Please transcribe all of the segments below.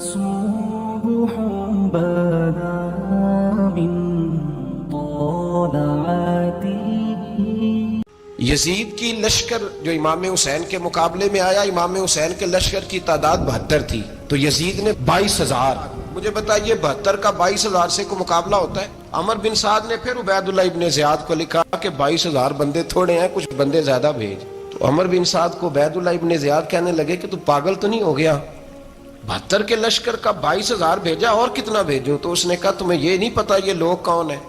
صبح بدا من طلعته. یزید کی لشکر جو امام حسین کے مقابلے میں آیا، امام حسین کے لشکر کی تعداد 72 تھی، تو یزید نے 22,000. مجھے بتائیے 72 کا 22,000 سے کوئی مقابلہ ہوتا ہے؟ عمر بن سعد نے پھر عبید اللہ ابن زیاد کو لکھا کہ 22,000 بندے تھوڑے ہیں، کچھ بندے زیادہ بھیج. تو عمر بن سعد کو عبید اللہ ابن زیاد کہنے لگے کہ تو پاگل تو نہیں ہو گیا، 72 کے لشکر کا 22,000 بھیجا، اور کتنا بھیجو؟ تو اس نے کہا تمہیں یہ نہیں پتا یہ لوگ کون ہیں؟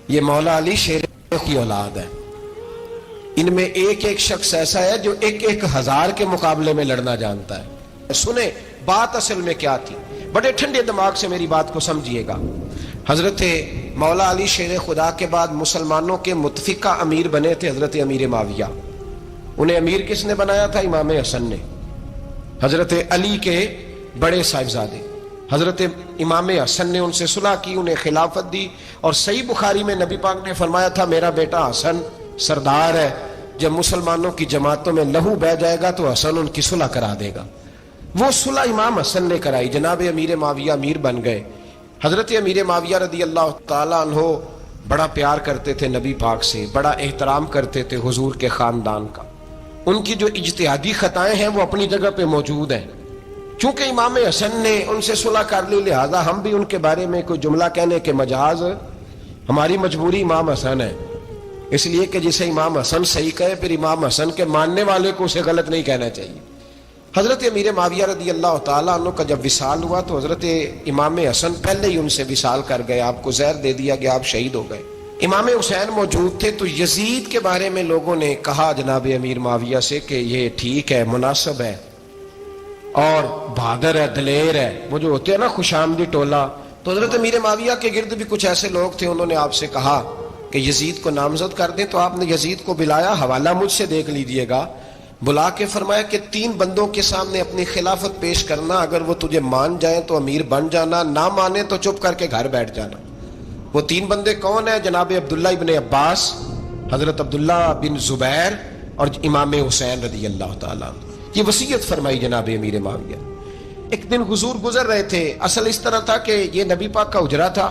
یہ مولا علی شیر کی اولاد ہے. ان میں ایک ایک شخص ایسا ہے جو 1,000 کے مقابلے میں لڑنا جانتا ہے. سنیں بات اصل میں کیا تھی، بڑے ٹھنڈے دماغ سے میری بات کو سمجھیے گا. حضرت مولا علی شیر خدا کے بعد مسلمانوں کے متفقہ امیر بنے تھے حضرت امیر معاویہ. انہیں امیر کس نے بنایا تھا؟ امام حسن نے. حضرت علی کے بڑے صاحبزادے حضرت امام حسن نے ان سے صلح کی، انہیں خلافت دی. اور صحیح بخاری میں نبی پاک نے فرمایا تھا میرا بیٹا حسن سردار ہے، جب مسلمانوں کی جماعتوں میں لہو بہ جائے گا تو حسن ان کی صلح کرا دے گا. وہ صلح امام حسن نے کرائی، جناب امیر معاویہ امیر بن گئے. حضرت امیر معاویہ رضی اللہ تعالیٰ عنہ بڑا پیار کرتے تھے نبی پاک سے، بڑا احترام کرتے تھے حضور کے خاندان کا. ان کی جو اجتہادی خطائیں ہیں وہ اپنی جگہ پہ موجود ہیں. چونکہ امام حسن نے ان سے صلح کر لی، لہذا ہم بھی ان کے بارے میں کوئی جملہ کہنے کے مجاز، ہماری مجبوری امام حسن ہے. اس لیے کہ جسے امام حسن صحیح کہے پھر امام حسن کے ماننے والے کو اسے غلط نہیں کہنا چاہیے. حضرت امیر معاویہ رضی اللہ تعالیٰ عنہ کا جب وصال ہوا تو حضرت امام حسن پہلے ہی ان سے وصال کر گئے، آپ کو زہر دے دیا گیا، آپ شہید ہو گئے. امام حسین موجود تھے. تو یزید کے بارے میں لوگوں نے کہا جناب امیر معاویہ سے کہ یہ ٹھیک ہے، مناسب ہے، اور بہادر ہے، دلیر ہے، وہ جو ہوتے ہیں نا خوش آمدی ٹولہ. تو حضرت امیر معاویہ کے گرد بھی کچھ ایسے لوگ تھے، انہوں نے آپ سے کہا کہ یزید کو نامزد کر دیں. تو آپ نے یزید کو بلایا، حوالہ مجھ سے دیکھ لیجئے گا، بلا کے فرمایا کہ 3 بندوں کے سامنے اپنی خلافت پیش کرنا، اگر وہ تجھے مان جائیں تو امیر بن جانا، نہ مانے تو چپ کر کے گھر بیٹھ جانا. وہ 3 بندے کون ہیں؟ جناب عبداللہ ابن عباس، حضرت عبداللہ بن زبیر، اور امام حسین رضی اللہ تعالیٰ عنہ. یہ وصیت فرمائی جناب امیر معاویہ. ایک دن حضور گزر رہے تھے. اصل اس طرح تھا کہ یہ نبی پاک کا حجرہ تھا.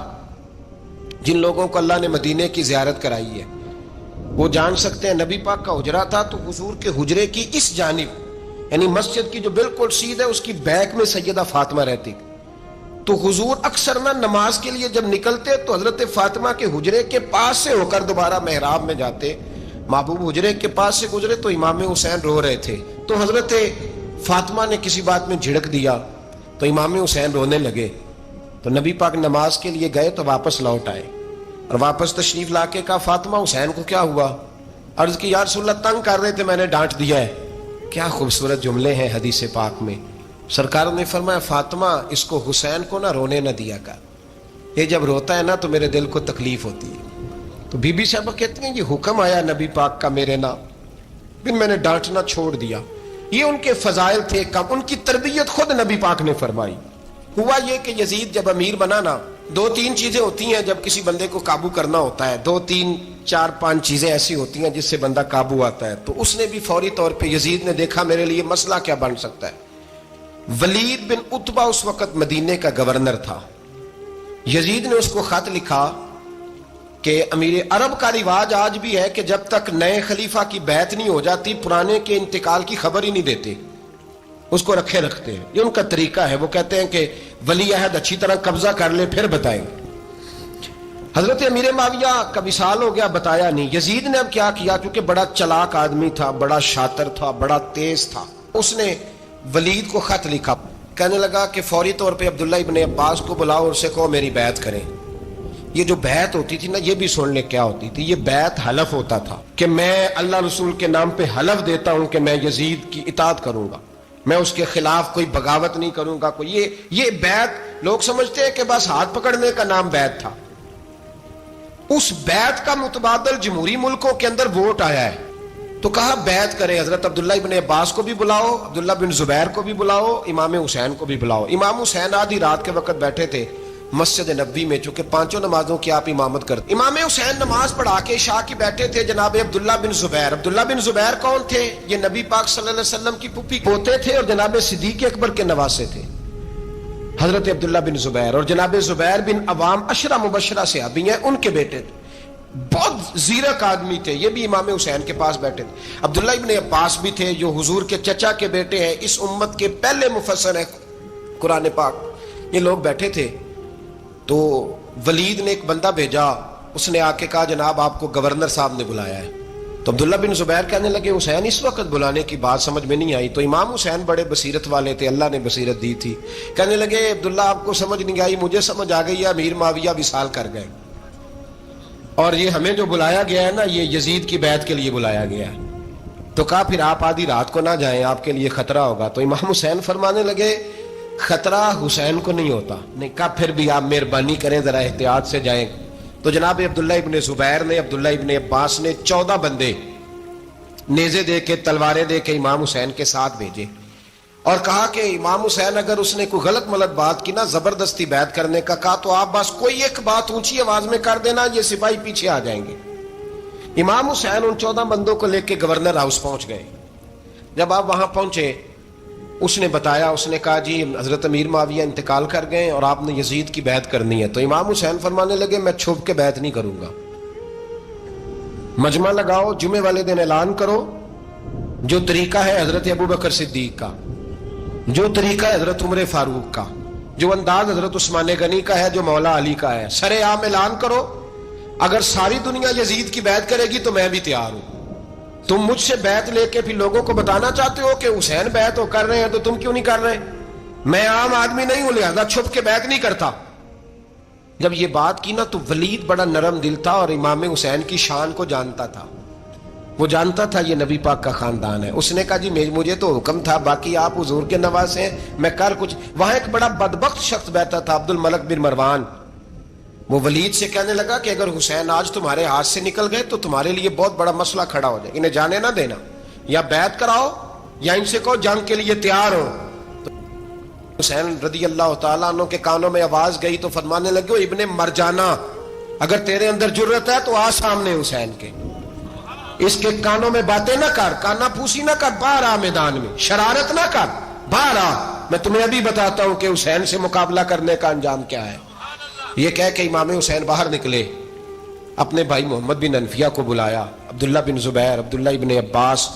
جن لوگوں کو اللہ نے مدینے کی زیارت کرائی ہے وہ جان سکتے ہیں نبی پاک کا حجرہ تھا. تو حضور کے حجرے کی اس جانب، یعنی مسجد کی جو بالکل سیدھ ہے، اس کی بیک میں سیدہ فاطمہ رہتی. تو حضور اکثر نہ نماز کے لیے جب نکلتے تو حضرت فاطمہ کے حجرے کے پاس سے ہو کر دوبارہ محراب میں جاتے. محبوب حجرے کے پاس سے گزرے تو امام حسین رو رہے تھے. تو حضرت فاطمہ نے کسی بات میں جھڑک دیا تو امام حسین رونے لگے. تو نبی پاک نماز کے لیے گئے تو واپس لوٹ آئے، اور واپس تشریف لا کے کہا فاطمہ حسین کو کیا ہوا؟ عرض کی یا رسول اللہ تنگ کر رہے تھے، میں نے ڈانٹ دیا ہے. کیا خوبصورت جملے ہیں حدیث پاک میں. سرکار نے فرمایا فاطمہ اس کو حسین کو نہ رونے نہ دیا کر، یہ جب روتا ہے نا تو میرے دل کو تکلیف ہوتی ہے. تو بی بی صاحبہ کہتی ہیں یہ حکم آیا نبی پاک کا میرے نام، پھر میں نے ڈانٹنا چھوڑ دیا. یہ ان کے فضائل تھے، کم ان کی تربیت خود نبی پاک نے فرمائی. ہوا یہ کہ یزید جب امیر بنا نا، 2-3 چیزیں ہوتی ہیں جب کسی بندے کو قابو کرنا ہوتا ہے، 2-3-4-5 چیزیں ایسی ہوتی ہیں جس سے بندہ قابو آتا ہے. تو اس نے بھی فوری طور پہ یزید نے دیکھا میرے لیے مسئلہ کیا بن سکتا ہے. ولید بن عتبہ اس وقت مدینے کا گورنر تھا. یزید نے اس کو خط لکھا کہ امیر عرب کا رواج آج بھی ہے کہ جب تک نئے خلیفہ کی بیعت نہیں ہو جاتی پرانے کے انتقال کی خبر ہی نہیں دیتے، اس کو رکھے رکھتے ہیں. یہ ان کا طریقہ ہے. وہ کہتے ہیں کہ ولی عہد اچھی طرح قبضہ کر لے پھر بتائیں. حضرت امیر معاویہ کا وصال ہو گیا، بتایا نہیں. یزید نے اب کیا کیا، کیونکہ بڑا چلاک آدمی تھا، بڑا شاطر تھا، بڑا تیز تھا، اس نے ولید کو خط لکھا. کہنے لگا کہ فوری طور پہ عبداللہ ابن عباس کو بلاؤ اور اسے کہو میری بیعت کریں. یہ جو بیعت ہوتی تھی نا، یہ بھی سن لے کیا ہوتی تھی. یہ بیعت حلف ہوتا تھا کہ میں اللہ رسول کے نام پہ حلف دیتا ہوں کہ میں یزید کی اطاعت کروں گا، میں اس کے خلاف کوئی بغاوت نہیں کروں گا. کوئی یہ بیعت لوگ سمجھتے ہیں کہ بس ہاتھ پکڑنے کا نام بیعت تھا. اس بیعت کا متبادل جمہوری ملکوں کے اندر ووٹ آیا ہے. تو کہا بیعت کرے. حضرت عبداللہ ابن عباس کو بھی بلاؤ، عبداللہ بن زبیر کو بھی بلاؤ، امام حسین کو بھی بلاؤ. امام حسین آدھی رات کے وقت بیٹھے تھے مسجد نبوی میں، چونکہ 5 نمازوں کی آپ امامت کرتے. امام حسین نماز پڑھا کے عشاء کی بیٹھے تھے. جناب عبداللہ بن زبیر، عبداللہ بن زبیر کون تھے؟ یہ نبی پاک صلی اللہ علیہ وسلم کی پھوپھی پوتے تھے اور جناب صدیق اکبر کے نواسے تھے. حضرت عبداللہ بن زبیر، اور جناب زبیر بن عوام عشرہ مبشرہ سے ابھی ہیں، ان کے بیٹے تھے، بہت زیرک آدمی تھے، یہ بھی امام حسین کے پاس بیٹھے تھے۔ عبداللہ ابن عباس بھی تھے جو حضور کے چچا کے بیٹے ہیں، اس امت کے پہلے مفسر ہیں قرآن پاک، یہ لوگ بیٹھے تھے۔ تو ولید نے ایک بندہ بھیجا، اس نے آ کے کہا جناب آپ کو گورنر صاحب نے بلایا ہے۔ تو عبداللہ بن زبیر کہنے لگے حسین اس وقت بلانے کی بات سمجھ میں نہیں آئی۔ تو امام حسین بڑے بصیرت والے تھے، اللہ نے بصیرت دی تھی، کہنے لگے عبداللہ آپ کو سمجھ نہیں آئی، مجھے سمجھ آ گئی ہے، امیر معاویہ وصال کر گئے، اور یہ ہمیں جو بلایا گیا ہے نا، یہ یزید کی بیعت کے لیے بلایا گیا ہے۔ تو کہا پھر آپ آدھی رات کو نہ جائیں، آپ کے لیے خطرہ ہوگا۔ تو امام حسین فرمانے لگے خطرہ حسین کو نہیں ہوتا، نہیں کہا پھر بھی آپ مہربانی کریں ذرا احتیاط سے جائیں۔ تو جناب عبداللہ ابن زبیر نے، عبداللہ ابن عباس نے 14 بندے نیزے دے کے، تلواریں دے کے امام حسین کے ساتھ بھیجے، اور کہا کہ امام حسین اگر اس نے کوئی غلط ملت بات کی نا، زبردستی بیعت کرنے کا کہا، تو آپ بس کوئی ایک بات اونچی آواز میں کر دینا، یہ سپاہی پیچھے آ جائیں گے۔ امام حسین ان 14 بندوں کو لے کے گورنر ہاؤس پہنچ گئے۔ جب آپ وہاں پہنچے، اس نے بتایا، اس نے کہا جی حضرت امیر معاویہ انتقال کر گئے اور آپ نے یزید کی بیعت کرنی ہے۔ تو امام حسین فرمانے لگے میں چھپ کے بیعت نہیں کروں گا، مجمع لگاؤ، جمعے والے دن اعلان کرو، جو طریقہ ہے حضرت ابو بکر صدیق کا، جو طریقہ ہے حضرت عمر فاروق کا، جو انداز حضرت عثمان غنی کا ہے، جو مولا علی کا ہے، سر عام اعلان کرو، اگر ساری دنیا یزید کی بیعت کرے گی تو میں بھی تیار ہوں۔ تم مجھ سے بیعت لے کے پھر لوگوں کو بتانا چاہتے ہو کہ حسین بیعت ہو کر رہے ہیں تو تم کیوں نہیں کر رہے؟ میں عام آدمی نہیں ہوں، لہذا چھپ کے بیعت نہیں کرتا۔ جب یہ بات کی نا تو ولید بڑا نرم دل تھا اور امام حسین کی شان کو جانتا تھا، وہ جانتا تھا یہ نبی پاک کا خاندان ہے۔ اس نے کہا جی مجھے تو حکم تھا، باقی آپ حضور کے نواسے ہیں، میں کر کچھ۔ وہاں ایک بڑا بدبخت شخص بیٹھا تھا، عبد الملک بن مروان، وہ ولید سے کہنے لگا کہ اگر حسین آج تمہارے ہاتھ سے نکل گئے تو تمہارے لیے بہت بڑا مسئلہ کھڑا ہو جائے، انہیں جانے نہ دینا، یا بیعت کراؤ یا ان سے کہو جنگ کے لیے تیار ہو۔ تو حسین رضی اللہ تعالیٰ عنہ کے کانوں میں آواز گئی تو فرمانے لگے ابن مرجانہ، اگر تیرے اندر جرت ہے تو آ سامنے حسین کے، اس کے کانوں میں باتیں نہ کر، کانا پھوسی نہ کر، باہر آ میدان میں، شرارت نہ کر، باہر آ، میں تمہیں ابھی بتاتا ہوں کہ حسین سے مقابلہ کرنے کا انجام کیا ہے۔ یہ کہہ کہ امام حسین باہر نکلے، اپنے بھائی محمد بن انفیہ کو بلایا، عبداللہ بن زبیر، عبداللہ ابن عباس،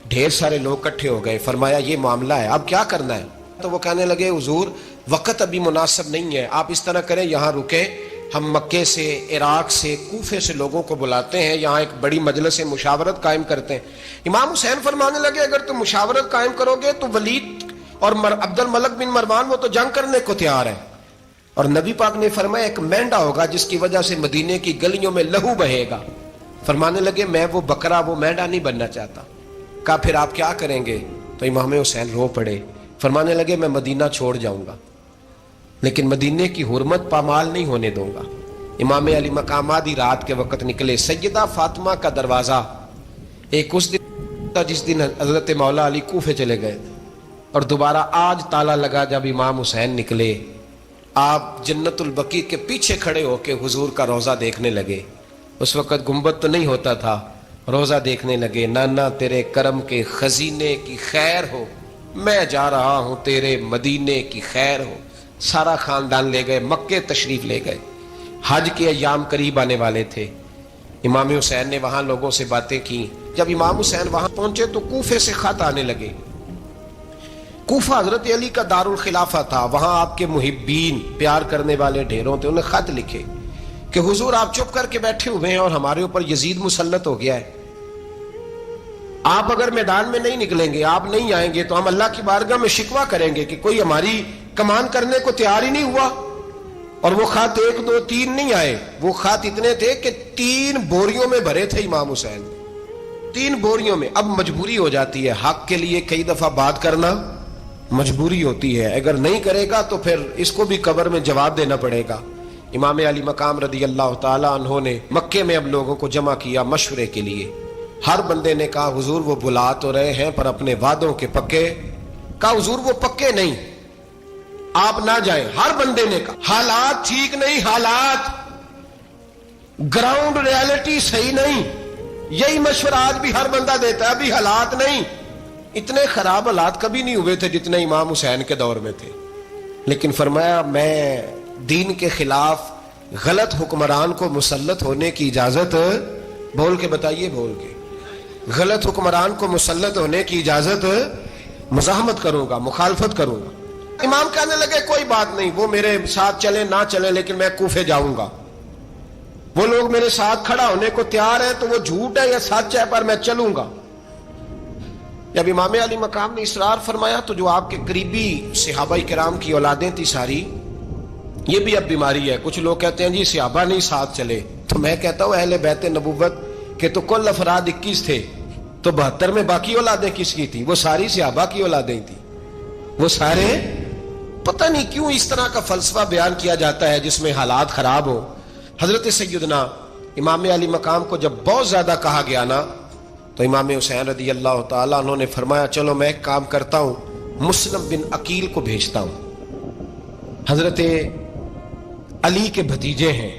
ڈھیر سارے لوگ اکٹھے ہو گئے، فرمایا یہ معاملہ ہے، اب کیا کرنا ہے؟ تو وہ کہنے لگے حضور وقت ابھی مناسب نہیں ہے، آپ اس طرح کریں یہاں رکے، ہم مکے سے، عراق سے، کوفے سے لوگوں کو بلاتے ہیں، یہاں ایک بڑی مجلس مشاورت قائم کرتے ہیں۔ امام حسین فرمانے لگے اگر تم مشاورت قائم کرو گے تو ولید اور عبد الملک بن مروان وہ تو جنگ کرنے کو تیار ہے، اور نبی پاک نے فرمایا ایک مینڈا ہوگا جس کی وجہ سے مدینے کی گلیوں میں لہو بہے گا۔ فرمانے لگے میں وہ بکرا، وہ مینڈا نہیں بننا چاہتا۔ کہا پھر آپ کیا کریں گے؟ تو امام حسین رو پڑے، فرمانے لگے میں مدینہ چھوڑ جاؤں گا لیکن مدینے کی حرمت پامال نہیں ہونے دوں گا۔ امام علی مقام آدھی رات کے وقت نکلے، سیدہ فاطمہ کا دروازہ ایک اس دن تھا جس دن حضرت مولا علی کوفے چلے گئے، اور دوبارہ آج تالا لگا جب امام حسین نکلے، آپ جنت البقیع کے پیچھے کھڑے ہو کے حضور کا روضہ دیکھنے لگے۔ اس وقت گنبد تو نہیں ہوتا تھا، روضہ دیکھنے لگے، نانا تیرے کرم کے خزینے کی خیر ہو، میں جا رہا ہوں تیرے مدینے کی خیر ہو۔ سارا خاندان لے گئے، مکے تشریف لے گئے، حج کے ایام قریب آنے والے تھے۔ امام حسین نے وہاں لوگوں سے باتیں کی۔ جب امام حسین وہاں پہنچے تو کوفے سے خط آنے لگے۔ کوفہ حضرت علی کا دارالخلافہ تھا، وہاں آپ کے محبین، پیار کرنے والے ڈھیروں تھے، انہیں خط لکھے کہ حضور آپ چپ کر کے بیٹھے ہوئے ہیں اور ہمارے اوپر یزید مسلط ہو گیا ہے، آپ اگر میدان میں نہیں نکلیں گے، آپ نہیں آئیں گے تو ہم اللہ کی بارگاہ میں شکوہ کریں گے کہ کوئی ہماری کمان کرنے کو تیار ہی نہیں ہوا۔ اور وہ خط 1 2 3 نہیں آئے، وہ خط اتنے تھے کہ 3 بوریوں میں بھرے تھے امام حسین، 3 بوریوں میں۔ اب مجبوری ہو جاتی ہے، حق کے لیے کئی دفعہ بات کرنا مجبوری ہوتی ہے، اگر نہیں کرے گا تو پھر اس کو بھی قبر میں جواب دینا پڑے گا۔ امام علی مقام رضی اللہ تعالیٰ عنہ نے مکے میں اب لوگوں کو جمع کیا مشورے کے لیے۔ ہر بندے نے کہا حضور وہ بلا تو رہے ہیں پر اپنے وعدوں کے پکے؟ کہا حضور وہ پکے نہیں، آپ نہ جائیں۔ ہر بندے نے کہا حالات ٹھیک نہیں، حالات گراؤنڈ ریالٹی صحیح نہیں، یہی مشورہ آج بھی ہر بندہ دیتا ہے، ابھی حالات نہیں۔ اتنے خراب حالات کبھی نہیں ہوئے تھے جتنے امام حسین کے دور میں تھے۔ لیکن فرمایا میں دین کے خلاف غلط حکمران کو مسلط ہونے کی اجازت، بول کے بتائیے، بول کے، غلط حکمران کو مسلط ہونے کی اجازت مزاحمت کروں گا، مخالفت کروں گا۔ امام کہنے لگے کوئی بات نہیں، وہ میرے ساتھ چلے نہ چلے لیکن میں کوفے جاؤں گا، وہ لوگ میرے ساتھ کھڑا ہونے کو تیار ہے تو وہ جھوٹ ہے یا سچ ہے پر میں چلوں گا۔ جب امام علی مقام نے اصرار فرمایا تو جو آپ کے قریبی صحابہ کرام کی اولادیں تھی ساری، یہ بھی اب بیماری ہے، کچھ لوگ کہتے ہیں جی صحابہ نہیں ساتھ چلے، تو میں کہتا ہوں اہل بیت نبوت کے تو کل افراد 21 تھے، تو 72 میں باقی اولادیں کس کی تھی؟ وہ ساری صحابہ کی اولادیں تھی، وہ سارے، پتہ نہیں کیوں اس طرح کا فلسفہ بیان کیا جاتا ہے جس میں حالات خراب ہو۔ حضرت سیدنا امام علی مقام کو جب بہت زیادہ کہا گیا نا تو امام حسین رضی اللہ تعالیٰ انہوں نے فرمایا چلو میں ایک کام کرتا ہوں، مسلم بن عقیل کو بھیجتا ہوں، حضرت علی کے بھتیجے ہیں،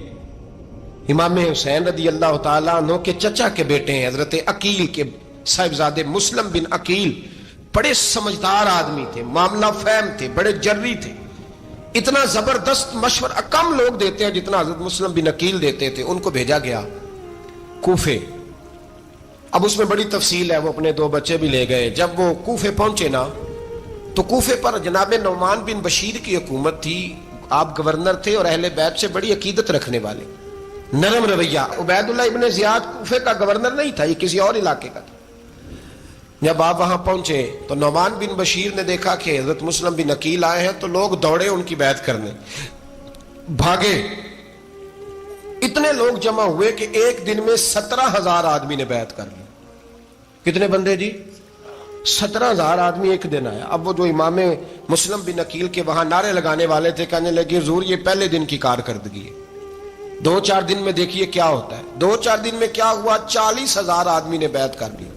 امام حسین رضی اللہ تعالیٰ عنہ کے چچا کے بیٹے ہیں، حضرت عقیل کے صاحبزادے مسلم بن عقیل بڑے سمجھدار آدمی تھے، معاملہ فہم تھے، بڑے جری تھے، اتنا زبردست مشورہ کم لوگ دیتے ہیں جتنا حضرت مسلم بن عقیل دیتے تھے۔ ان کو بھیجا گیا کوفے۔ اب اس میں بڑی تفصیل ہے، وہ اپنے 2 بچے بھی لے گئے۔ جب وہ کوفے پہنچے نا تو کوفے پر جناب نعمان بن بشیر کی حکومت تھی، آپ گورنر تھے اور اہل بیت سے بڑی عقیدت رکھنے والے، نرم رویہ۔ عبید اللہ ابن زیاد کوفے کا گورنر نہیں تھا، یہ کسی اور علاقے کا تھا۔ جب آپ وہاں پہنچے تو نعمان بن بشیر نے دیکھا کہ حضرت مسلم بن عقیل آئے ہیں تو لوگ دوڑے ان کی بیعت کرنے، بھاگے، اتنے لوگ جمع ہوئے کہ ایک دن میں 17,000 آدمی نے بیعت کر لی۔ کتنے بندے جی؟ 17,000 آدمی ایک دن آیا۔ اب وہ جو امام مسلم بن عقیل کے وہاں نعرے لگانے والے تھے کہنے لگے حضور یہ پہلے دن کی کارکردگی ہے، 2-4 دن میں دیکھیے کیا ہوتا ہے۔ 2-4 دن میں کیا ہوا؟ 40,000 آدمی نے بیعت کر لی۔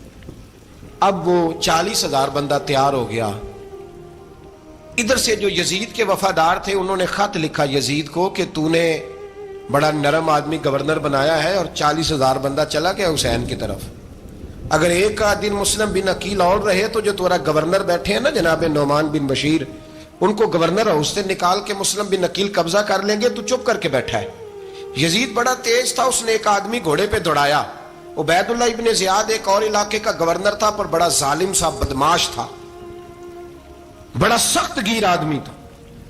اب وہ 40,000 بندہ تیار ہو گیا۔ ادھر سے جو یزید کے وفادار تھے انہوں نے خط لکھا یزید کو کہ تو نے بڑا نرم آدمی گورنر بنایا ہے اور 40,000 بندہ چلا گیا حسین کی طرف، اگر ایک دن مسلم بن عقیل اور رہے تو جو تمہارا گورنر بیٹھے ہیں نا جناب نعمان بن بشیر، ان کو گورنر ہاؤس سے نکال کے مسلم بن عقیل قبضہ کر لیں گے، تو چپ کر کے بیٹھا ہے۔ یزید بڑا تیز تھا، اس نے ایک آدمی گھوڑے پہ دوڑایا۔ عبید اللہ ابن زیاد ایک اور علاقے کا گورنر تھا پر بڑا ظالم سا بدماش تھا، بڑا سخت گیر آدمی تھا۔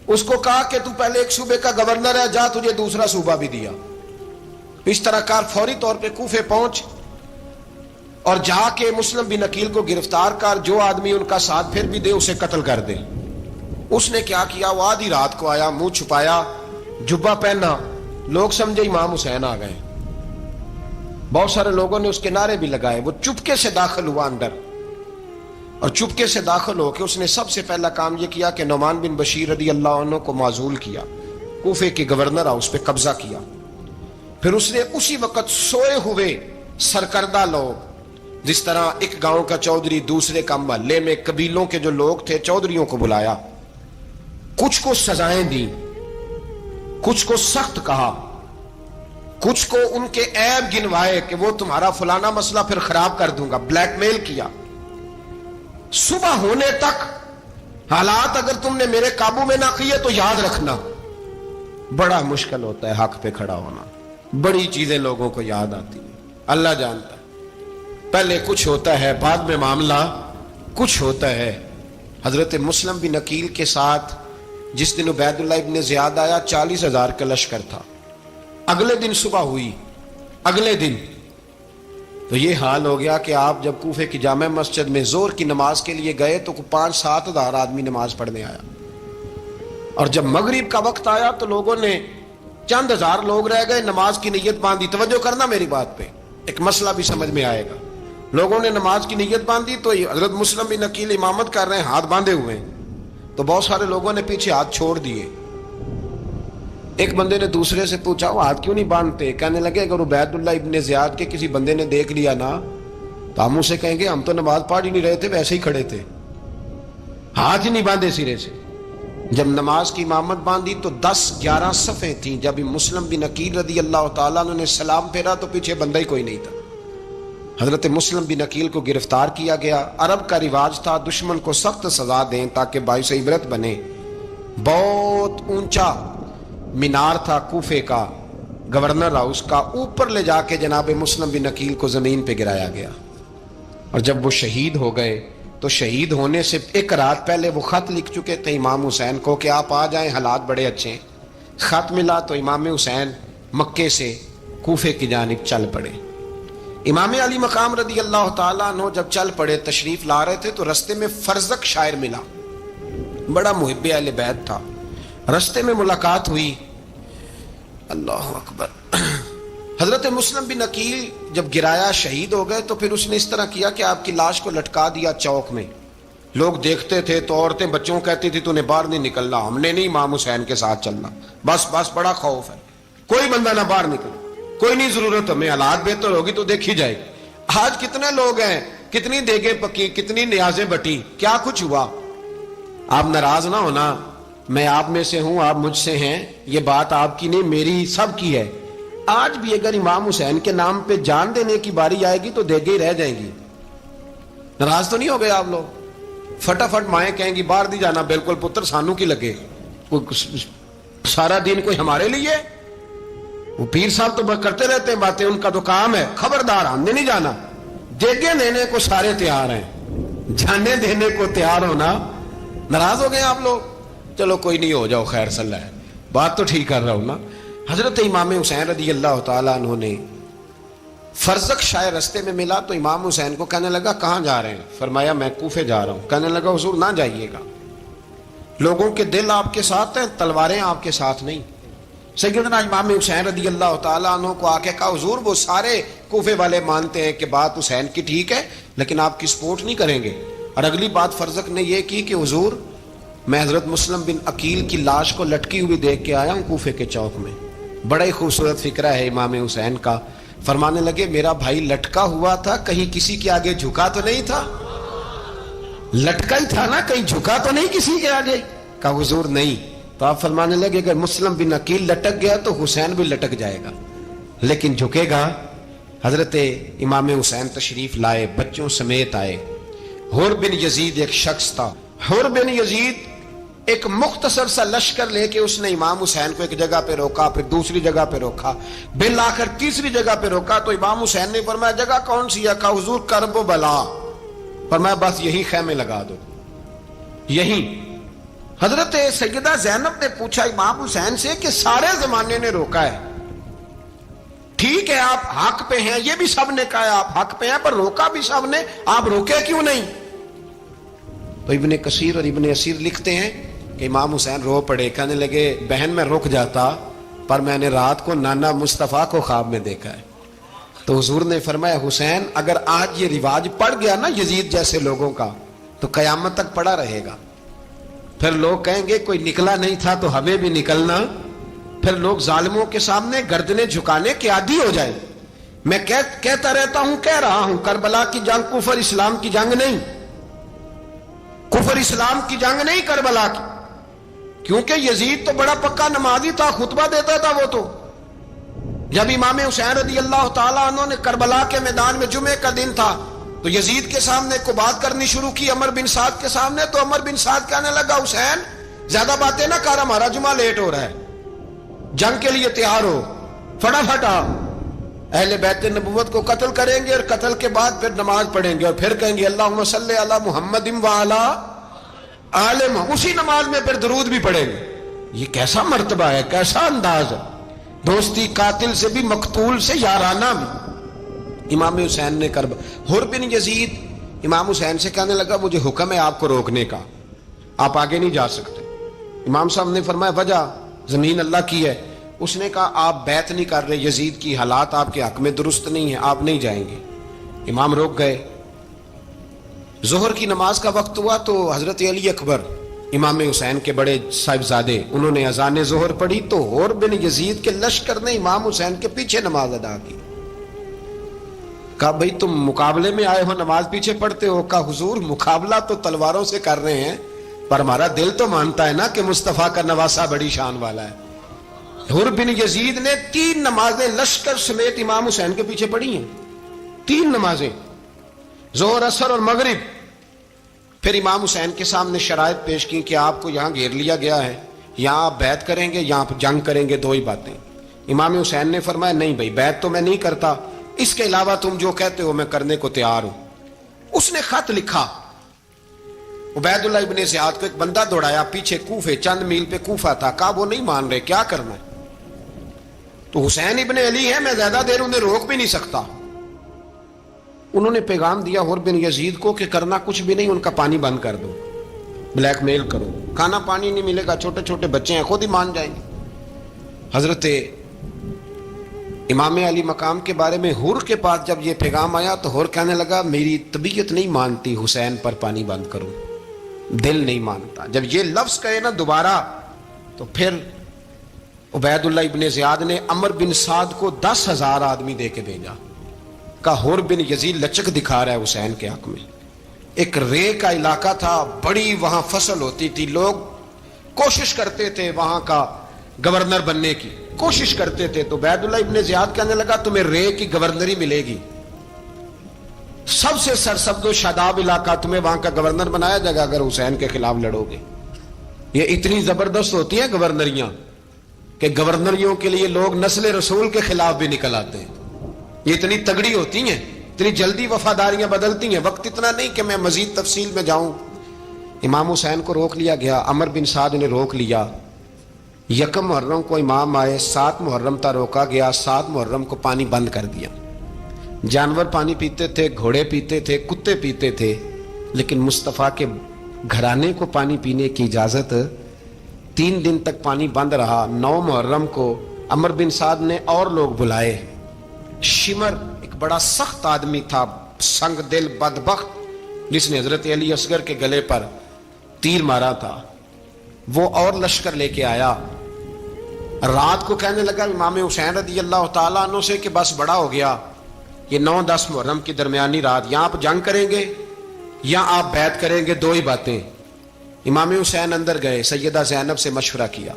اس کو کہا کہ تو پہلے ایک صوبے کا گورنر ہے، جا تجھے دوسرا صوبہ بھی دیا، اس طرح کار فوری طور پہ کوفے پہنچ اور جا کے مسلم بن عقیل کو گرفتار کر، جو آدمی ان کا ساتھ پھر بھی دے اسے قتل کر دے۔ اس نے کیا کیا؟ وہ آدھی رات کو آیا، منہ چھپایا، جبہ پہنا، لوگ سمجھے امام حسین آ گئے۔ بہت سارے لوگوں نے اس کے نعرے بھی لگائے۔ وہ چپکے سے داخل ہوا اندر، اور چپکے سے داخل ہو کے اس نے سب سے پہلا کام یہ کیا کہ نعمان بن بشیر رضی اللہ عنہ کو معزول کیا، کوفے کے گورنر ہاؤس پہ قبضہ کیا۔ پھر اس نے اسی وقت سوئے ہوئے سرکردہ لوگ، جس طرح ایک گاؤں کا چودھری دوسرے کا محلے میں قبیلوں کے جو لوگ تھے چودھریوں کو بلایا، کچھ کو سزائیں دی، کچھ کو سخت کہا، کچھ کو ان کے عیب گنوائے کہ وہ تمہارا فلانا مسئلہ پھر خراب کر دوں گا، بلیک میل کیا۔ صبح ہونے تک حالات اگر تم نے میرے قابو میں نہ کیے تو یاد رکھنا بڑا مشکل ہوتا ہے حق پہ کھڑا ہونا، بڑی چیزیں لوگوں کو یاد آتی ہیں، اللہ جانتا ہے۔ پہلے کچھ ہوتا ہے، بعد میں معاملہ کچھ ہوتا ہے۔ حضرت مسلم بن عقیل کے ساتھ جس دن عبید اللہ ابن زیاد آیا 40,000 کا لشکر تھا۔ اگلے دن صبح ہوئی، اگلے دن تو یہ حال ہو گیا کہ آپ جب کوفے کی جامع مسجد میں زور کی نماز کے لیے گئے تو 5-7 ہزار آدمی نماز پڑھنے آیا، اور جب مغرب کا وقت آیا تو لوگوں نے چند ہزار لوگ رہ گئے، نماز کی نیت باندھی۔ توجہ کرنا میری بات پہ، ایک مسئلہ بھی سمجھ میں آئے گا۔ لوگوں نے نماز کی نیت باندھی تو حضرت مسلم بن عقیل امامت کر رہے ہیں، ہاتھ باندھے ہوئے ہیں، تو بہت سارے لوگوں نے پیچھے ہاتھ چھوڑ دیے۔ ایک بندے نے دوسرے سے پوچھا وہ ہاتھ کیوں نہیں باندھتے؟ کہنے لگے اگر عبید اللہ ابن زیاد کے کسی بندے نے دیکھ لیا نا تو ہم اسے کہیں گے ہم تو نماز پڑھ ہی نہیں رہے تھے، ویسے ہی کھڑے تھے، ہاتھ ہی نہیں باندھے سرے سے۔ جب نماز کی امامت باندھی تو 10-11 صفیں تھیں۔ جب مسلم بن عقیل رضی اللہ تعالیٰ عنہ نے سلام پھیرا تو پیچھے بندہ ہی کوئی نہیں تھا۔ حضرت مسلم بن عقیل کو گرفتار کیا گیا۔ عرب کا رواج تھا دشمن کو سخت سزا دیں تاکہ باعث عبرت بنے۔ بہت اونچا مینار تھا کوفے کا، گورنر ہاؤس کا، اوپر لے جا کے جناب مسلم بن عقیل کو زمین پہ گرایا گیا. اور جب وہ شہید ہو گئے تو شہید ہونے سے ایک رات پہلے وہ خط لکھ چکے تھے امام حسین کو کہ آپ آ جائیں، حالات بڑے اچھے ہیں. خط ملا تو امام حسین مکے سے کوفے کی جانب چل پڑے. امام علی مقام رضی اللہ تعالیٰ عنہ جب چل پڑے، تشریف لا رہے تھے تو رستے میں فرزق شاعر ملا، بڑا محب اہل بیت تھا. رستے میں ملاقات ہوئی. اللہ اکبر. حضرت مسلم بن عقیل جب گرایا شہید ہو گئے تو پھر اس نے اس طرح کیا کہ آپ کی لاش کو لٹکا دیا چوک میں. لوگ دیکھتے تھے تو عورتیں بچوں کہتی تھی تو نے باہر نہیں نکلنا، ہم نے نہیں امام حسین کے ساتھ چلنا، بس بڑا خوف ہے، کوئی بندہ نہ باہر نکلے، کوئی نہیں ضرورت ہمیں، حالات بہتر ہوگی تو دیکھی جائے گی. آج کتنے لوگ ہیں، کتنی دیگیں پکی، کتنی نیازیں بٹی، کیا کچھ ہوا. آپ ناراض نہ ہونا، میں آپ میں سے ہوں، آپ مجھ سے ہیں، یہ بات آپ کی نہیں میری سب کی ہے. آج بھی اگر امام حسین کے نام پہ جان دینے کی باری آئے گی تو دیگیں ہی رہ جائیں گی. ناراض تو نہیں ہو گئے آپ لوگ؟ فٹافٹ مائیں کہیں گی باہر دی جانا، بالکل پتر سانو کی لگے، سارا دن کوئی ہمارے لیے. وہ پیر صاحب تو کرتے رہتے ہیں باتیں، ان کا تو کام ہے. خبردار، ہم نے نہیں جانا. دیگیں دینے کو سارے تیار ہیں، جانے دینے کو تیار ہونا. ناراض ہو گئے آپ لوگ؟ چلو کوئی نہیں، ہو جاؤ، خیر صلی اللہ ہے، بات تو ٹھیک کر رہا ہوں نا. حضرت امام حسین رضی اللہ تعالیٰ عنہ نے فرزق شاعر رستے میں ملا تو امام حسین کو کہنے لگا کہاں جا رہے ہیں؟ فرمایا میں کوفے جا رہا ہوں. کہنے لگا حضور نہ جائیے گا، لوگوں کے دل آپ کے ساتھ ہیں، تلواریں آپ کے ساتھ نہیں. سیدنا امام حسین رضی اللہ تعالیٰ عنہ کو آ کے کہا حضور وہ سارے کوفے والے مانتے ہیں کہ بات حسین کی ٹھیک ہے لیکن آپ کی سپورٹ نہیں کریں گے. اور اگلی بات فرزق نے یہ کی کہ حضور میں حضرت مسلم بن عقیل کی لاش کو لٹکی ہوئی دیکھ کے آیا ہوں کوفے کے چوک میں. بڑا ہی خوبصورت فکرہ ہے امام حسین کا. فرمانے لگے میرا بھائی لٹکا ہوا تھا، کہیں کسی کے آگے جھکا تو نہیں تھا؟ لٹکا ہی تھا نا، کہیں جھکا تو نہیں کسی کے آگے؟ کہا حضور نہیں. تو آپ فرمانے لگے اگر مسلم بن عقیل لٹک گیا تو حسین بھی لٹک جائے گا، لیکن جھکے گا. حضرت امام حسین تشریف لائے، بچوں سمیت آئے. حر بن یزید ایک شخص تھا. حر بن یزید ایک مختصر سا لشکر لے کے اس نے امام حسین کو ایک جگہ پہ روکا، پھر دوسری جگہ پہ روکا، بالآخر تیسری جگہ پہ روکا. تو امام حسین نے فرمایا جگہ کون سی ہے؟ کہا حضور کرب و بلا. فرمایا بس یہی خیمے لگا دو، یہی. حضرت سیدہ زینب نے پوچھا امام حسین سے کہ سارے زمانے نے روکا ہے، ٹھیک ہے آپ حق پہ ہیں، یہ بھی سب نے کہا ہے آپ حق پہ ہیں، پر روکا بھی سب نے، آپ روکے کیوں نہیں؟ تو ابن کثیر اور ابن اسیر لکھتے ہیں کہ امام حسین رو پڑے. کہنے لگے بہن میں رک جاتا پر میں نے رات کو نانا مصطفیٰ کو خواب میں دیکھا ہے. تو حضور نے فرمایا حسین اگر آج یہ رواج پڑ گیا نا یزید جیسے لوگوں کا تو قیامت تک پڑا رہے گا. پھر لوگ کہیں گے کوئی نکلا نہیں تھا تو ہمیں بھی نکلنا. پھر لوگ ظالموں کے سامنے گردنیں جھکانے کے عادی ہو جائیں. میں کہتا رہتا ہوں، کہہ رہا ہوں، کربلا کی جنگ کفر اسلام کی جنگ نہیں، کفر اسلام کی جنگ نہیں کربلا کی. کیونکہ یزید تو بڑا پکا نمازی تھا، خطبہ دیتا تھا. وہ تو جب امام حسین رضی اللہ تعالیٰ عنہ نے کربلا کے میدان میں جمعے کا دن تھا تو یزید کے سامنے کو بات کرنی شروع کی، عمر بن سعد کے سامنے. تو عمر بن سعد کہنے لگا حسین زیادہ باتیں نہ کر، ہمارا جمعہ لیٹ ہو رہا ہے، جنگ کے لیے تیار ہو، فٹافٹ آ. اہل بیت نبوت کو قتل کریں گے اور قتل کے بعد پھر نماز پڑھیں گے اور پھر کہیں گے اللہم صلی علی محمد وعلی آل محمد، اسی نماز میں پھر درود بھی پڑھیں گے. یہ کیسا مرتبہ ہے، کیسا انداز ہے. دوستی قاتل سے بھی، مقتول سے یارانہ بھی. امام حسین نے حر بن یزید امام حسین سے کہنے لگا مجھے حکم ہے آپ کو روکنے کا، آپ آگے نہیں جا سکتے. امام صاحب نے فرمایا وجہ؟ زمین اللہ کی ہے. اس نے کہا آپ بیعت نہیں کر رہے، یزید کی حالات آپ کے حق میں درست نہیں ہیں، آپ نہیں جائیں گے. امام روک گئے. ظہر کی نماز کا وقت ہوا تو حضرت علی اکبر امام حسین کے بڑے صاحبزادے انہوں نے اذان ظہر پڑھی تو حر بن یزید کے لشکر نے امام حسین کے پیچھے نماز ادا کی. کہا بھئی تم مقابلے میں آئے ہو نماز پیچھے پڑھتے ہو؟ کہا حضور مقابلہ تو تلواروں سے کر رہے ہیں پر ہمارا دل تو مانتا ہے نا کہ مصطفیٰ کا نواسہ بڑی شان والا ہے. حر بن یزید نے 3 نمازیں لشکر سمیت امام حسین کے پیچھے پڑھی ہیں، 3 نمازیں، ظہر، عصر اور مغرب. پھر امام حسین کے سامنے شرائط پیش کی کہ آپ کو یہاں گھیر لیا گیا ہے، یہاں آپ بیعت کریں گے، یہاں جنگ کریں گے، دو ہی باتیں۔ امام حسین نے فرمایا نہیں بھائی، بیعت تو میں نہیں کرتا، اس کے علاوہ تم جو کہتے ہو میں کرنے کو تیار ہوں۔ اس نے خط لکھا، عبید اللہ ابن زیاد کو ایک بندہ دوڑایا پیچھے، کوفے چند میل پہ کوفہ تھا، کہا وہ نہیں مان رہے، کیا کرنا ہے؟ تو حسین ابن علی ہے، میں زیادہ دیر انہیں روک بھی نہیں سکتا۔ انہوں نے پیغام دیا حر بن یزید کو کہ کرنا کچھ بھی نہیں، ان کا پانی بند کر دو، بلیک میل کرو، کھانا پانی نہیں ملے گا، چھوٹے چھوٹے بچے ہیں، خود ہی مان جائیں گے۔ حضرت امام علی مقام کے بارے میں حر کے پاس جب یہ پیغام آیا تو حر کہنے لگا میری طبیعت نہیں مانتی حسین پر پانی بند کروں، دل نہیں مانتا۔ جب یہ لفظ کہے نا دوبارہ تو پھر عبید اللہ ابن زیاد نے عمر بن سعد کو 10,000 آدمی دے کے بھیجا، کہا حر بن یزید لچک دکھا رہا ہے حسین کے حق میں۔ ایک رے کا علاقہ تھا، بڑی وہاں فصل ہوتی تھی، لوگ کوشش کرتے تھے وہاں کا گورنر بننے کی، کوشش کرتے تھے۔ تو عبید اللہ ابن زیاد کہنے لگا تمہیں رے کی گورنری ملے گی، سب سے سرسبز و شاداب علاقہ، تمہیں وہاں کا گورنر بنایا جائے گا اگر حسین کے خلاف لڑو گے۔ یہ اتنی زبردست ہوتی ہیں گورنریاں کہ گورنریوں کے لیے لوگ نسل رسول کے خلاف بھی نکل آتے ہیں، یہ اتنی تگڑی ہوتی ہیں، اتنی جلدی وفاداریاں بدلتی ہیں۔ وقت اتنا نہیں کہ میں مزید تفصیل میں جاؤں۔ امام حسین کو روک لیا گیا، عمر بن سعد نے روک لیا۔ یکم محرم کو امام آئے، 7 محرم تا روکا گیا، 7 محرم کو پانی بند کر دیا۔ جانور پانی پیتے تھے، گھوڑے پیتے تھے، کتے پیتے تھے، لیکن مصطفیٰ کے گھرانے کو پانی پینے کی اجازت 3 دن تک پانی بند رہا۔ 9 محرم کو عمر بن سعد نے اور لوگ بلائے۔ شمر ایک بڑا سخت آدمی تھا، سنگ دل بدبخت، جس نے حضرت علی اصغر کے گلے پر تیر مارا تھا، وہ اور لشکر لے کے آیا۔ رات کو کہنے لگا امام حسین رضی اللہ تعالیٰ عنہ سے کہ بس بڑا ہو گیا، یہ 9-10 محرم کی درمیانی رات، یہاں آپ جنگ کریں گے یا آپ بیعت کریں گے، دو ہی باتیں۔ امام حسین اندر گئے، سیدہ زینب سے مشورہ کیا،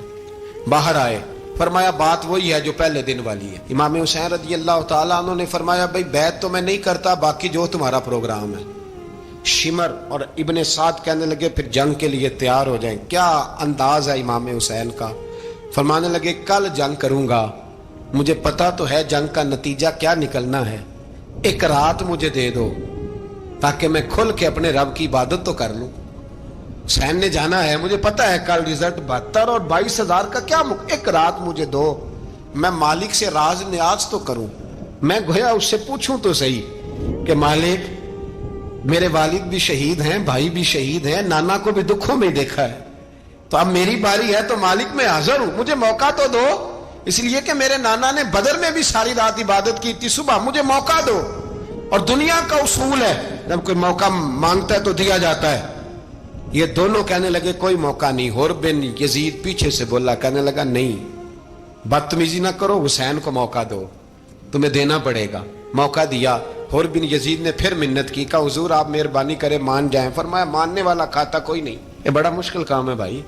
باہر آئے، فرمایا بات وہی ہے جو پہلے دن والی ہے۔ امام حسین رضی اللہ تعالیٰ عنہ نے فرمایا بھائی بیعت تو میں نہیں کرتا، باقی جو تمہارا پروگرام ہے۔ شمر اور ابن سعد کہنے لگے پھر جنگ کے لیے تیار ہو جائیں۔ کیا انداز ہے امام حسین کا، فرمانے لگے کل جنگ کروں گا، مجھے پتا تو ہے جنگ کا نتیجہ کیا نکلنا ہے، ایک رات مجھے دے دو تاکہ میں کھل کے اپنے رب کی عبادت تو کر لوں۔ حسین نے جانا ہے، مجھے پتا ہے کل رزلٹ 72 اور 22,000 کا کیا ایک رات مجھے دو، میں مالک سے راز نیاز تو کروں، میں گویا اس سے پوچھوں تو صحیح کہ مالک میرے والد بھی شہید ہیں، بھائی بھی شہید ہیں، نانا کو بھی دکھوں میں دیکھا ہے، تو اب میری باری ہے تو مالک میں حاضر ہوں، مجھے موقع تو دو، اس لیے کہ میرے نانا نے بدر میں بھی ساری رات عبادت کی تھی، صبح مجھے موقع دو۔ اور دنیا کا اصول ہے جب کوئی موقع مانگتا ہے تو دیا جاتا ہے۔ یہ دونوں کہنے لگے کوئی موقع نہیں۔ حر بن یزید پیچھے سے بولا، کہنے لگا نہیں، بدتمیزی نہ کرو، حسین کو موقع دو، تمہیں دینا پڑے گا۔ موقع دیا۔ حر بن یزید نے پھر منت کی، کہا حضور آپ مہربانی کرے مان جائیں۔ فرمایا ماننے والا کھاتا کوئی نہیں، یہ بڑا مشکل کام ہے بھائی،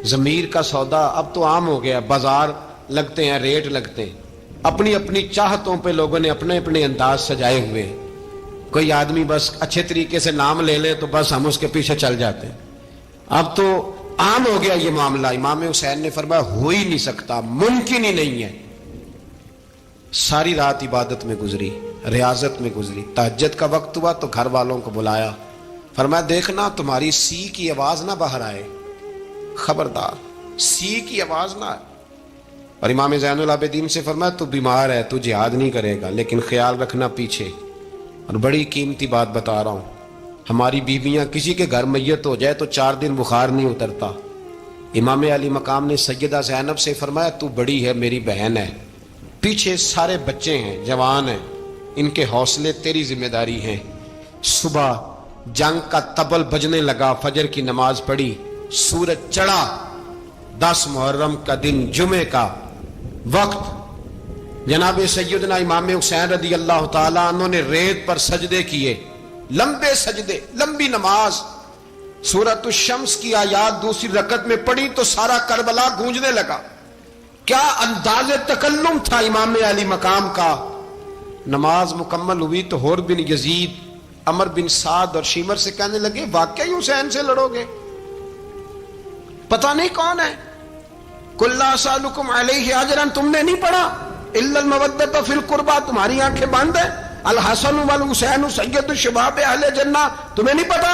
ضمیر کا سودا اب تو عام ہو گیا، بازار لگتے ہیں، ریٹ لگتے ہیں، اپنی اپنی چاہتوں پہ لوگوں نے اپنے اپنے انداز سجائے ہوئے ہیں۔ کوئی آدمی بس اچھے طریقے سے نام لے لے تو بس ہم اس کے پیچھے چل جاتے ہیں، اب تو عام ہو گیا یہ معاملہ۔ امام حسین نے فرمایا ہو ہی نہیں سکتا، ممکن ہی نہیں ہے۔ ساری رات عبادت میں گزری، ریاضت میں گزری، تہجد کا وقت ہوا تو گھر والوں کو بلایا، فرمایا دیکھنا تمہاری سی کی آواز نہ باہر آئے، خبردار سی کی آواز نہ آئے۔ اور امام زین العابدین سے فرمایا تو بیمار ہے، تو جہاد نہیں کرے گا، لیکن خیال رکھنا پیچھے۔ اور بڑی قیمتی بات بتا رہا ہوں، ہماری بیویاں کسی کے گھر میت ہو جائے تو 4 دن بخار نہیں اترتا۔ امام علی مقام نے سیدہ زینب سے فرمایا تو بڑی ہے، میری بہن ہے، پیچھے سارے بچے ہیں، جوان ہیں، ان کے حوصلے تیری ذمہ داری ہیں۔ صبح جنگ کا طبل بجنے لگا، فجر کی نماز پڑھی، سورج چڑھا، 10 محرم کا دن، جمعے کا وقت، جناب سیدنا امام حسین رضی اللہ تعالیٰ عنہ نے ریت پر سجدے کیے، لمبے سجدے، لمبی نماز، سورۃ الشمس کی آیات دوسری رکعت میں پڑھی تو سارا کربلا گونجنے لگا۔ کیا انداز تکلم تھا امام علی مقام کا۔ نماز مکمل ہوئی تو حر بن یزید عمر بن سعد اور شیمر سے کہنے لگے واقعی حسین سے لڑو گے؟ پتہ نہیں کون ہے. قل لا اسالکم علیہ اجرا، تم نے نہیں پڑھا الا المودۃ فی القربى، تمہاری آنکھیں بند ہیں. الحسن والحسین سید الشباب اہل جنہ، تمہیں نہیں پتا؟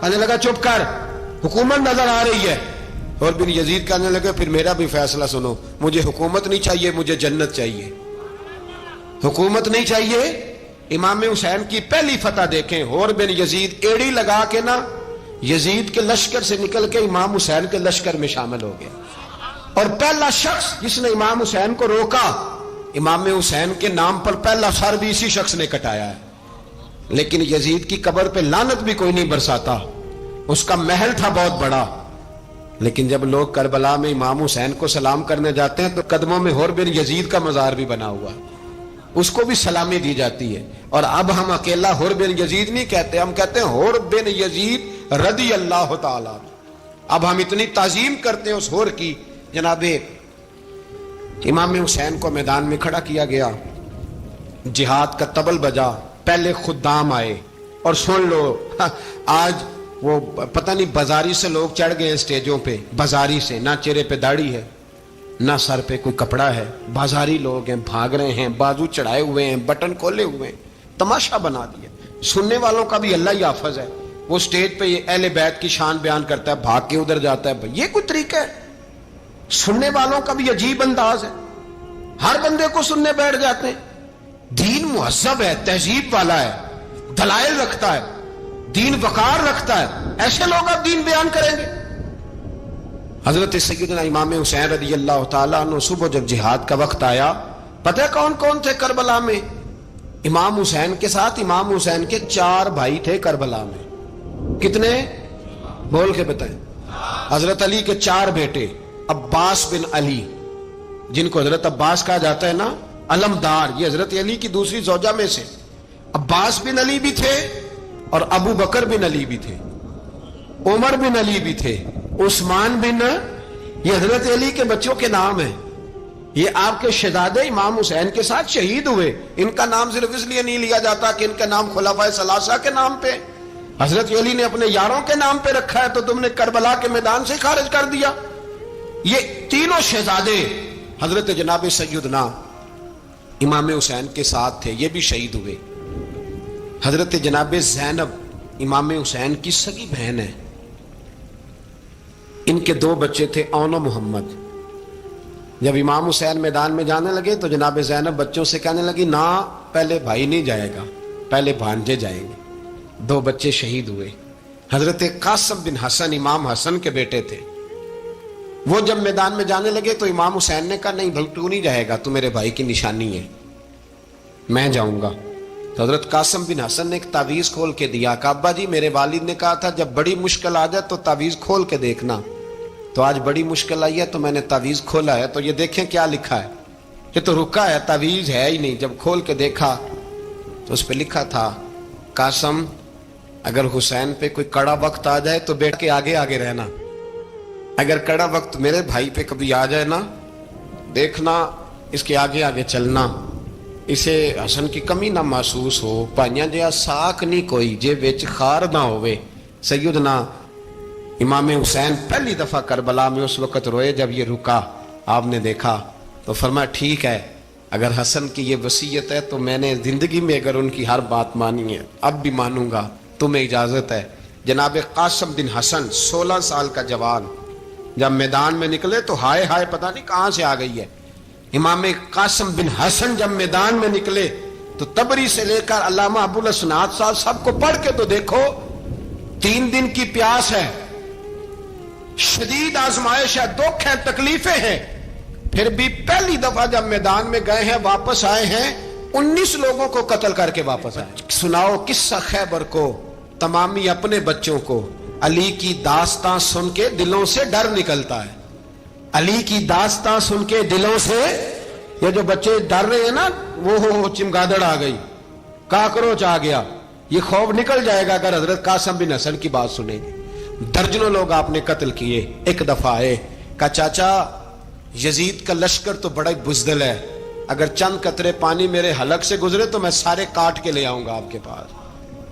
کہنے لگا چپ کر، حکومت نظر آ رہی ہے. اور بن یزید کہنے لگے پھر میرا بھی فیصلہ سنو، مجھے حکومت نہیں چاہیے، مجھے جنت چاہیے. حکومت نہیں چاہیے. امام حسین کی پہلی فتح دیکھیں، اور بن یزید ایڑی لگا کے نا یزید کے لشکر سے نکل کے امام حسین کے لشکر میں شامل ہو گیا. اور پہلا شخص جس نے امام حسین کو روکا، امام حسین کے نام پر پہلا سر بھی اسی شخص نے کٹایا ہے. لیکن یزید کی قبر پہ لعنت بھی کوئی نہیں برساتا، اس کا محل تھا بہت بڑا. لیکن جب لوگ کربلا میں امام حسین کو سلام کرنے جاتے ہیں تو قدموں میں حور بن یزید کا مزار بھی بنا ہوا ہے، اس کو بھی سلامی دی جاتی ہے. اور اب ہم اکیلا حور بن یزید نہیں کہتے، ہم کہتے ہیں حور بن یزید رضی اللہ تعالی. اب ہم اتنی تعظیم کرتے ہیں اس حور کی. جناب امام حسین کو میدان میں کھڑا کیا گیا، جہاد کا طبل بجا، پہلے خدام آئے. اور سن لو، آج وہ پتہ نہیں بازاری سے لوگ چڑھ گئے ہیں سٹیجوں پہ، بازاری سے، نہ چہرے پہ داڑھی ہے نہ سر پہ کوئی کپڑا ہے، بازاری لوگ ہیں، بھاگ رہے ہیں، بازو چڑھائے ہوئے ہیں، بٹن کھولے ہوئے ہیں، تماشا بنا دیا. سننے والوں کا بھی اللہ ہی حافظ ہے. وہ سٹیج پہ یہ اہل بیت کی شان بیان کرتا ہے، بھاگ کے ادھر جاتا ہے. یہ کوئی طریقہ ہے؟ سننے والوں کا بھی عجیب انداز ہے، ہر بندے کو سننے بیٹھ جاتے ہیں. دین مہذب ہے، تہذیب والا ہے، دلائل رکھتا ہے، دین وقار رکھتا ہے. ایسے لوگ اب دین بیان کریں گے؟ حضرت سیدنا امام حسین رضی اللہ تعالیٰ عنہ صبح جب جہاد کا وقت آیا، پتہ ہے کون کون تھے کربلا میں؟ امام حسین کے ساتھ امام حسین کے 4 بھائی تھے کربلا میں. کتنے؟ بول کے بتائیں. حضرت علی کے 4 بیٹے، عباس بن علی، جن کو حضرت عباس کہا جاتا ہے نا، علمدار، یہ حضرت علی کی دوسری زوجہ میں سے. عباس بن علی بھی تھے اور ابو بکر بن علی بھی تھے، عمر بن علی بھی تھے، عثمان بن، یہ حضرت علی کے بچوں کے نام ہیں. یہ آپ کے شہزادے امام حسین کے ساتھ شہید ہوئے. ان کا نام صرف اس لیے نہیں لیا جاتا کہ ان کا نام خلفائے ثلاثہ کے نام پہ، حضرت علی نے اپنے یاروں کے نام پہ رکھا ہے تو تم نے کربلا کے میدان سے خارج کر دیا. یہ تینوں شہزادے حضرت جناب سیدنا امام حسین کے ساتھ تھے، یہ بھی شہید ہوئے. حضرت جناب زینب امام حسین کی سگی بہن ہے. ان کے 2 بچے تھے، اون و محمد. جب امام حسین میدان میں جانے لگے تو جناب زینب بچوں سے کہنے لگی نہ، پہلے بھائی نہیں جائے گا، پہلے بھانجے جائیں گے. 2 بچے شہید ہوئے. حضرت قاسم بن حسن امام حسن کے بیٹے تھے. وہ جب میدان میں جانے لگے تو امام حسین نے کہا نہیں بھائی تو نہیں جائے گا، تو میرے بھائی کی نشانی ہے، میں جاؤں گا. تو حضرت قاسم بن حسن نے ایک تعویذ کھول کے دیا کہ ابا جی میرے والد نے کہا تھا جب بڑی مشکل آ جائے تو تعویذ کھول کے دیکھنا. تو آج بڑی مشکل آئی ہے تو میں نے تعویذ کھولا ہے، تو یہ دیکھیں کیا لکھا ہے. یہ تو رکا ہے، تعویذ ہے ہی نہیں. جب کھول کے دیکھا تو اس پہ لکھا تھا قاسم اگر حسین پہ کوئی کڑا وقت آ جائے تو بیٹھ کے آگے آگے رہنا، اگر کڑا وقت میرے بھائی پہ کبھی آ جائے نا دیکھنا اس کے آگے آگے چلنا، اسے حسن کی کمی نہ محسوس ہو. پائیاں جہاں ساک نہیں کوئی جے وچ خار نہ ہوئے. سیدنا امام حسین پہلی دفعہ کربلا میں اس وقت روئے جب یہ رکا. آپ نے دیکھا تو فرمایا ٹھیک ہے، اگر حسن کی یہ وصیت ہے تو میں نے زندگی میں اگر ان کی ہر بات مانی ہے اب بھی مانوں گا، تمہیں اجازت ہے. جناب قاسم بن حسن 16 سال کا جوان جب میدان میں نکلے تو ہائے ہائے پتہ نہیں کہاں سے آ گئی ہے. امام قاسم بن حسن جب میدان میں نکلے تو تبری سے لے کر علامہ ابو الاسناد صاحب سب کو پڑھ کے تو دیکھو. 3 دن کی پیاس ہے، شدید آزمائش ہے، دکھ ہے، تکلیفیں ہیں، پھر بھی پہلی دفعہ جب میدان میں گئے ہیں واپس آئے ہیں 19 لوگوں کو قتل کر کے واپس آئے. سناؤ قصہ خیبر کو تمامی اپنے بچوں کو. علی کی داستان سن کے دلوں سے ڈر نکلتا ہے. علی کی داستان سن کے دلوں سے، یہ جو بچے ڈر رہے ہیں نا وہ چمگادڑ آ گئی، کاکروچ آ گیا، یہ خوف نکل جائے گا اگر حضرت قاسم بن حسن کی بات سنیں گے. درجنوں لوگ آپ نے قتل کیے. ایک دفعہ آئے کہا چاچا یزید کا لشکر تو بڑا بزدل ہے، اگر چند قطرے پانی میرے حلق سے گزرے تو میں سارے کاٹ کے لے آؤں گا آپ کے پاس.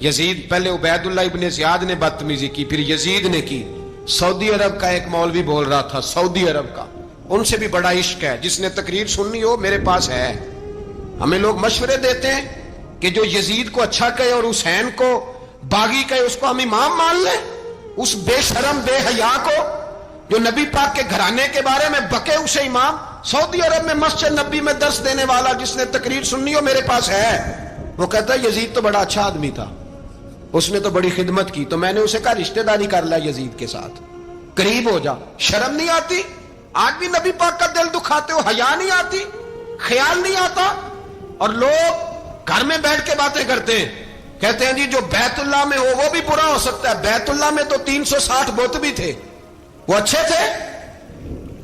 یزید پہلے عبید اللہ ابن زیاد نے بدتمیزی کی، پھر یزید نے کی. سعودی عرب کا ایک مولوی بول رہا تھا، سعودی عرب کا، ان سے بھی بڑا عشق ہے، جس نے تقریر سننی ہو میرے پاس ہے. ہمیں لوگ مشورے دیتے ہیں کہ جو یزید کو اچھا کہے اور حسین کو باغی کہے اس کو ہم امام مان لیں. اس بے شرم بے حیا کو جو نبی پاک کے گھرانے کے بارے میں بکے اسے امام. سعودی عرب میں مسجد نبی میں درس دینے والا جس نے تقریر سننی ہو میرے پاس ہے. وہ کہتا ہے یزید تو بڑا اچھا آدمی تھا، اس نے تو بڑی خدمت کی. تو میں نے اسے کہا رشتہ داری کر لیا یزید کے ساتھ، قریب ہو جا. شرم نہیں آتی؟ آج بھی نبی پاک کا دل دکھاتے ہو، حیا نہیں آتی، خیال نہیں آتا؟ اور لوگ گھر میں بیٹھ کے باتیں کرتے ہیں، کہتے ہیں جی جو بیت اللہ میں ہو وہ بھی برا ہو سکتا ہے. بیت اللہ میں تو 360 بت بھی تھے، وہ اچھے تھے.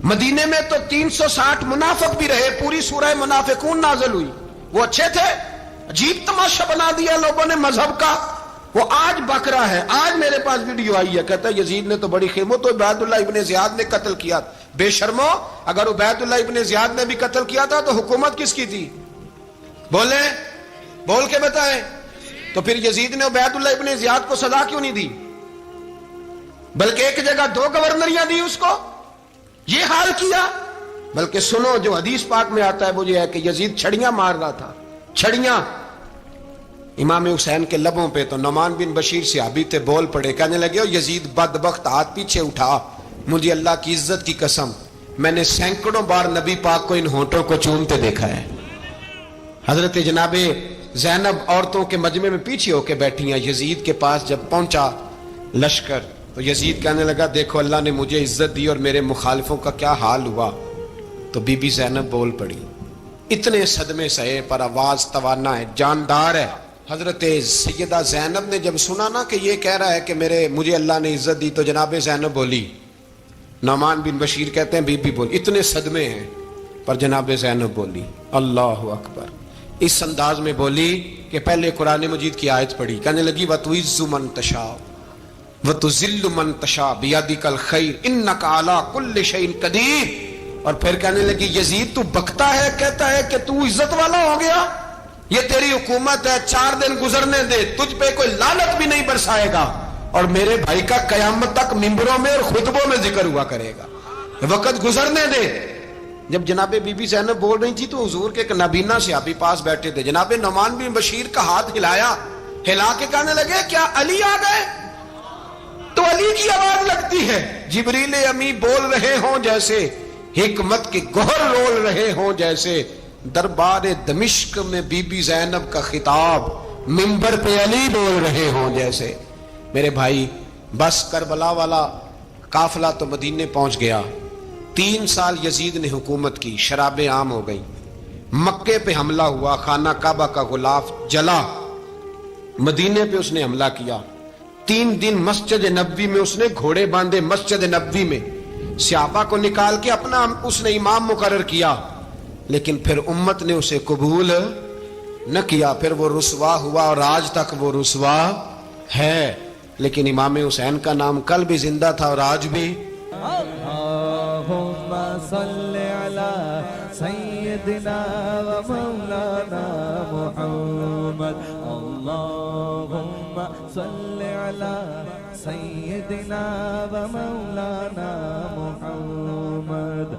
مدینے میں تو 360 منافق بھی رہے، پوری سورہ منافقون نازل ہوئی، وہ اچھے تھے. عجیب تماشا بنا دیا لوگوں نے مذہب کا. وہ آج بک رہا ہے. آج میرے پاس ویڈیو آئی ہے، کہتا ہے یزید نے تو بڑی خدمت، تو عبید اللہ ابن زیاد نے قتل کیا. بے شرمو، اگر عبید اللہ ابن زیاد نے بھی قتل کیا تھا تو حکومت کس کی تھی؟ بولیں، بول کے بتائیں. تو پھر یزید نے عبید اللہ ابن زیاد کو سزا کیوں نہیں دی، بلکہ ایک جگہ 2 گورنریاں دی اس کو؟ یہ حال کیا. بلکہ سنو جو حدیث پاک میں آتا ہے وہ یہ ہے کہ یزید چھڑیاں مار رہا تھا، چھڑیاں امام حسین کے لبوں پہ. تو نعمان بن بشیر صحابی تھے، بول پڑے، کہنے لگے او یزید بدبخت، ہاتھ پیچھے اٹھا، مجھے اللہ کی عزت کی قسم میں نے سینکڑوں بار نبی پاک کو ان ہونٹوں کو چومتے دیکھا ہے. حضرت جناب زینب عورتوں کے مجمع میں پیچھے ہو کے بیٹھی ہیں. یزید کے پاس جب پہنچا لشکر تو یزید کہنے لگا دیکھو اللہ نے مجھے عزت دی اور میرے مخالفوں کا کیا حال ہوا. تو بی بی زینب بول پڑی. اتنے صدمے سہے پر آواز توانا ہے، جاندار ہے. حضرت سیدہ زینب نے جب سنا نا کہ یہ کہہ رہا ہے کہ مجھے اللہ نے عزت دی، تو جناب زینب بولی. نعمان بن بشیر کہتے ہیں بی بی بولی، اتنے صدمے ہیں پر جناب زینب بولی اللہ اکبر. اس انداز میں بولی کہ پہلے قرآن مجید کی آیت پڑھی، کہنے لگی وَتُعِزُّ مَن تَشَاءُ وَتُذِلُّ مَن تَشَاءُ بِيَدِكَ الْخَيْرُ إِنَّكَ عَلَىٰ كُلِّ شَيْءٍ قَدِيرٌ. اور پھر کہنے لگی یزید تو بکتا ہے، کہتا ہے کہ تو عزت والا ہو گیا، یہ تیری حکومت ہے، 4 دن گزرنے دے، تجھ پہ کوئی لعنت بھی نہیں برسائے گا، اور میرے بھائی کا قیامت تک ممبروں میں اور خطبوں میں ذکر ہوا کرے گا، وقت گزرنے دے. جب جناب بی بی زینب بول رہی تھی تو حضور کے ایک نابینا صحابی پاس بیٹھے تھے. جناب نعمان بن بشیر کا ہاتھ ہلایا، ہلا کے کہنے لگے کیا علی آ گئے؟ تو علی کی آواز لگتی ہے. جبریل امی بول رہے ہوں جیسے، حکمت کے گوہر رول رہے ہوں جیسے، دربار دمشق میں بی بی زینب کا خطاب، منبر پہ علی بول رہے ہوں جیسے. میرے بھائی بس کربلا والا قافلہ تو مدینے پہنچ گیا. 3 سال یزید نے حکومت کی، شرابیں عام ہو گئی، مکے پہ حملہ ہوا، خانہ کعبہ کا غلاف جلا، مدینے پہ اس نے حملہ کیا. 3 دن مسجد نبوی میں اس نے گھوڑے باندھے، مسجد نبوی میں صحابہ کو نکال کے اپنا اس نے امام مقرر کیا. لیکن پھر امت نے اسے قبول نہ کیا، پھر وہ رسوا ہوا اور آج تک وہ رسوا ہے. لیکن امام حسین کا نام کل بھی زندہ تھا اور آج بھی. اللہم صلی علی سیدنا و مولانا محمد. اللہم صلی علی سیدنا و مولانا محمد.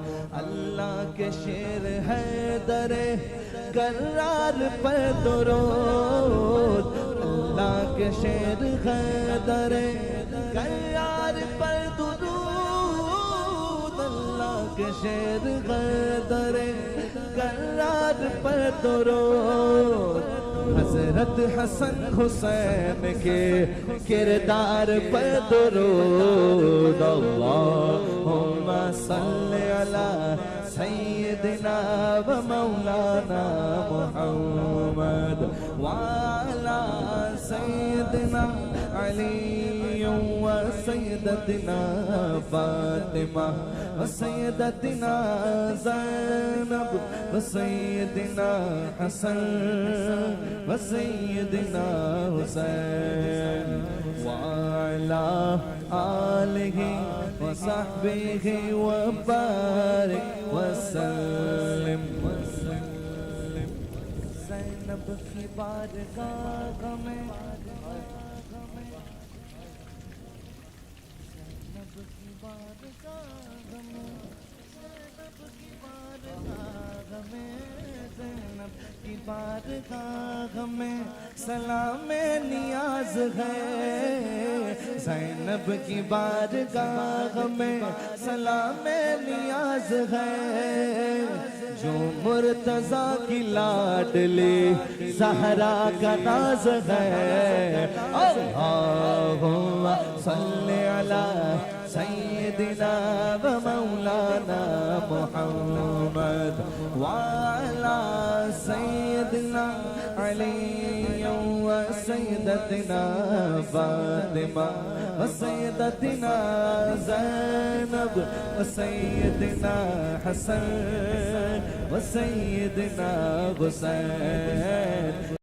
اللہ کے شیر ہے در کرار پر درود، اللہ کے شیر ہے در کرار پر درود، اللہ کے شیر ہے در کرار پر درود. حضرت حسن حسین کے کردار پر درود. اللہم صلی علی سیدنا و مولانا محمد وعلی سیدنا علی و سیدتنا فاطمہ و سیدتنا زینب و سیدنا حسن و سیدنا حسین وعلی آلہ و صحبہ و بارک وسلم. زینب کی بارگاہ میں زینب کی بارگاہ میں زینب کی بارگاہ میں زینب کی بارگاہ میں سلام نیاز ہے زینب کی بارگاہ میں سلام نیاز ہے جو مرتضیٰ کی لاڈلی زہرا کا ناز ہے اللہم صلی علی سیدنا و مولانا محمد وعلی سیدنا علی و سیدتنا فاطمہ و سیدتنا زینب و سیدنا حسن و سیدنا حسین